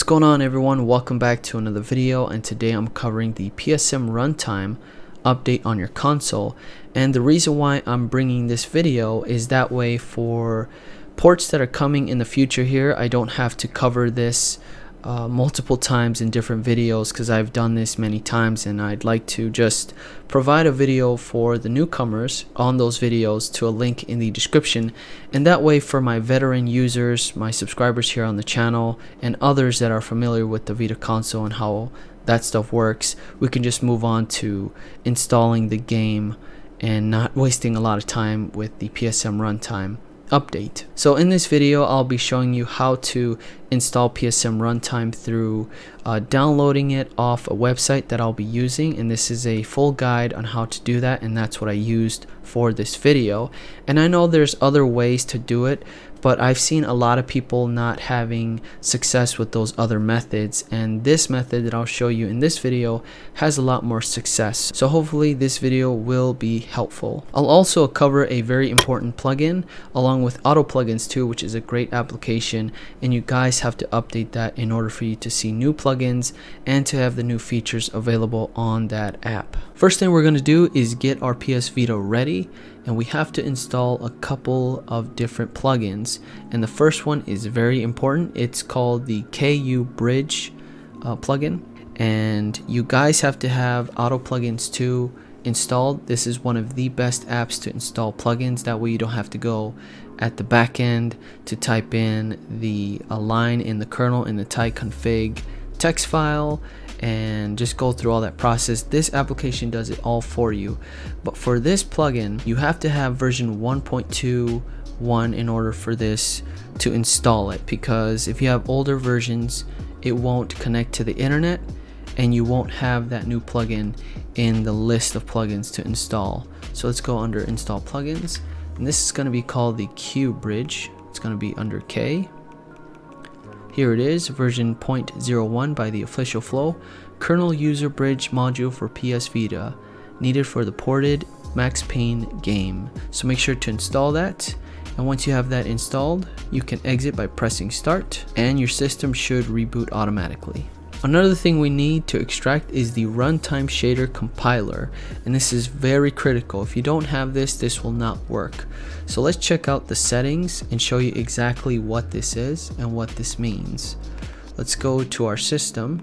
What's going on, everyone? Welcome back to another video, and today I'm covering the PSM Runtime update on your console. And the reason why I'm bringing this video is that way for ports that are coming in the future here, I don't have to cover this multiple times in different videos, because I've done this many times, and I'd like to just provide a video for the newcomers on those videos to a link in the description, and that way for my veteran users, my subscribers here on the channel, and others that are familiar with the Vita console and how that stuff works, we can just move on to installing the game and not wasting a lot of time with the PSM Runtime update. So in this video I'll be showing you how to install PSM Runtime through downloading it off a website that I'll be using, and this is a full guide on how to do that, and that's what I used for this video. And I know there's other ways to do it, but I've seen a lot of people not having success with those other methods, and this method that I'll show you in this video has a lot more success. So hopefully this video will be helpful. I'll also cover a very important plugin along with Autoplugins too, which is a great application, and you guys have to update that in order for you to see new plugins and to have the new features available on that app. First thing we're going to do is get our PS Vita ready, and we have to install a couple of different plugins, and the first one is very important. It's called the KU Bridge plugin, and you guys have to have Autoplugins 2 installed. This is one of the best apps to install plugins. That way you don't have to go at the back end to type in the line in the kernel in the tyconfig text file and just go through all that process. This application does it all for you. But for this plugin, you have to have version 1.21 in order for this to install it, because if you have older versions, it won't connect to the internet and you won't have that new plugin in the list of plugins to install. So let's go under install plugins, and this is going to be called the Q Bridge. It's going to be under K. Here it is, version 0.01 by the official flow, kernel user bridge module for PS Vita, needed for the ported Max Payne game. So make sure to install that, and once you have that installed, you can exit by pressing start, and your system should reboot automatically. Another thing we need to extract is the runtime shader compiler, and this is very critical. If you don't have this, this will not work. So let's check out the settings and show you exactly what this is and what this means. Let's go to our system,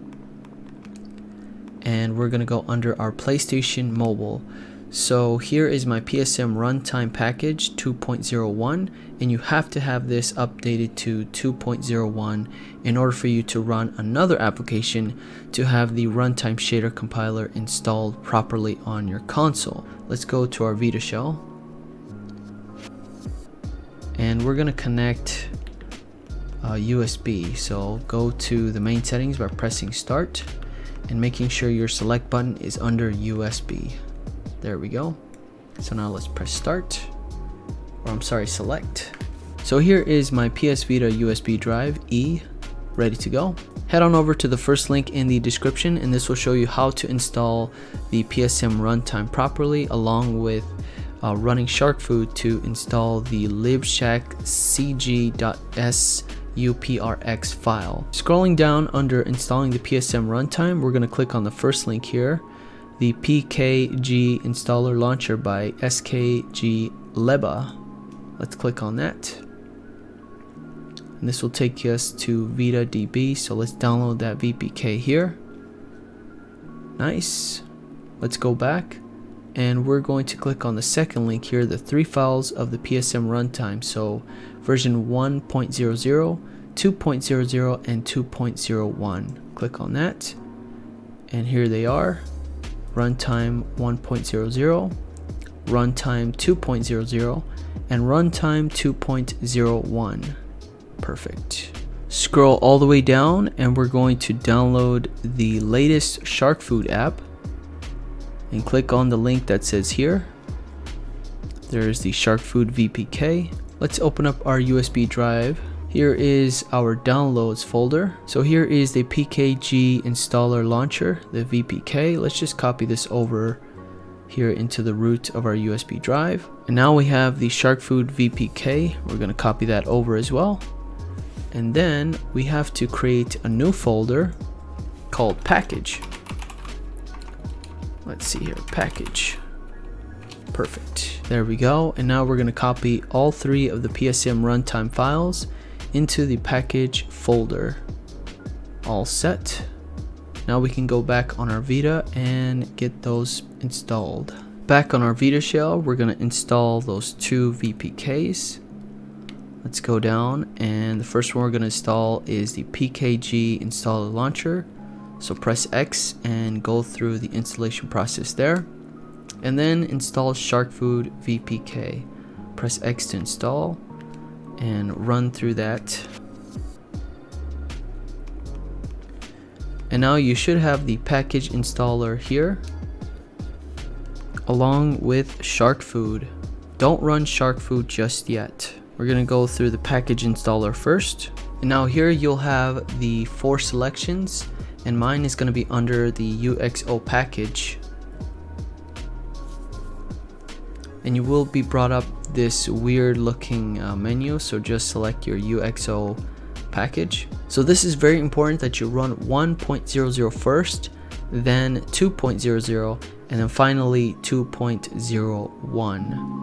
and we're going to go under our PlayStation Mobile. So here is my PSM Runtime package 2.01, and you have to have this updated to 2.01 in order for you to run another application to have the runtime shader compiler installed properly on your console. Let's go to our Vita shell, and we're going to connect USB. So go to the main settings by pressing start and making sure your select button is under USB. There we go. So now let's press start, or I'm sorry, select. So here is my PS Vita USB drive E, ready to go. Head on over to the first link in the description, and this will show you how to install the PSM Runtime properly, along with running shark food to install the libshackcg.suprx file. Scrolling down under installing the PSM Runtime, we're going to click on the first link here, the PKG installer launcher by SKG Leba. Let's click on that, and this will take us to Vita DB. So let's download that VPK here. Nice. Let's go back, and we're going to click on the second link here, the 3 files of the PSM Runtime. So version 1.00, 2.00, and 2.01. Click on that, and here they are. Runtime 1.00, runtime 2.00, and runtime 2.01. Perfect. Scroll all the way down, and we're going to download the latest shark food app, and click on the link that says here. There's the shark food VPK. Let's open up our USB drive. Here is our downloads folder. So here is the PKG installer launcher, the VPK. Let's just copy this over here into the root of our USB drive. And now we have the shark food VPK. We're going to copy that over as well. And then we have to create a new folder called package. Let's see here, package. Perfect. There we go. And now we're going to copy all 3 of the PSM Runtime files into the package folder. All set. Now we can go back on our Vita and get those installed. Back on our Vita shell, we're going to install those 2 VPKs. Let's go down, and the first one we're going to install is the PKG installer launcher. So press X and go through the installation process there. And then install Sharkfood VPK. Press X to install and run through that. And now you should have the package installer here along with Sharkfood. Don't run Sharkfood just yet. We're gonna go through the package installer first. And now here you'll have the 4 selections, and mine is gonna be under the UXO package. And you will be brought up this weird looking menu, so just select your UXO package. So this is very important that you run 1.00 first, then 2.00, and then finally 2.01.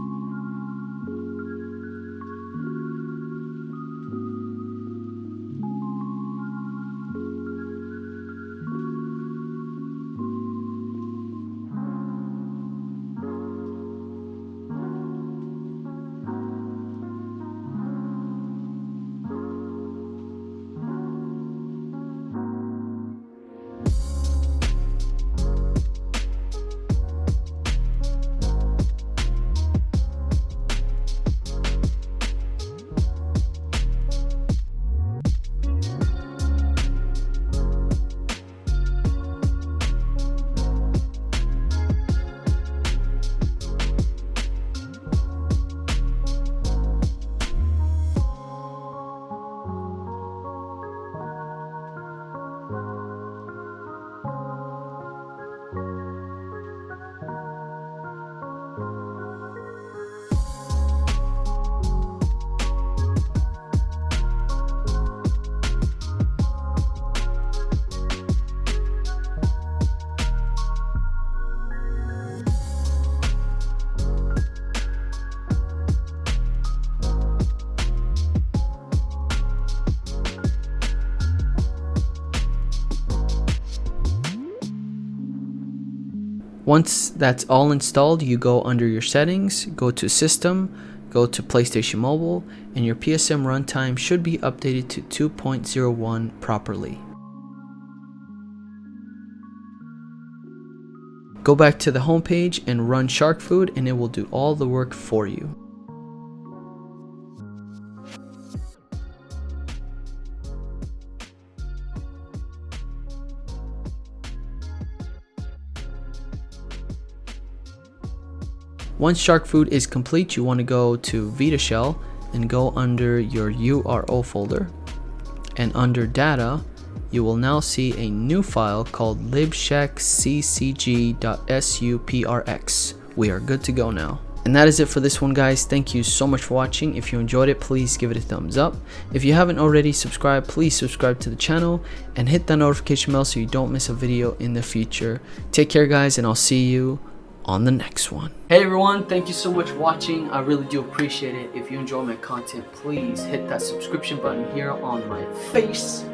Once that's all installed, you go under your settings, go to System, go to PlayStation Mobile, and your PSM Runtime should be updated to 2.01 properly. Go back to the home page and run Sharkfood, and it will do all the work for you. Once Sharkfood is complete, you want to go to Vita Shell and go under your URO folder, and under data you will now see a new file called libshexccg.suprx. We are good to go now. And that is it for this one, guys. Thank you so much for watching. If you enjoyed it, please give it a thumbs up. If you haven't already subscribed, please subscribe to the channel and hit that notification bell so you don't miss a video in the future. Take care, guys, and I'll see you on the next one. Hey everyone, thank you so much for watching. I really do appreciate it. If you enjoy my content, please hit that subscription button here on my face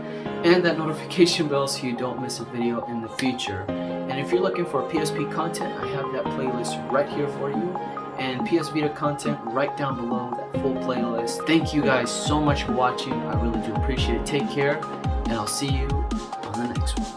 and that notification bell so you don't miss a video in the future. And if you're looking for PSP content, I have that playlist right here for you, and PS Vita content right down below, that full playlist. Thank you guys so much for watching. I really do appreciate it. Take care, and I'll see you on the next one.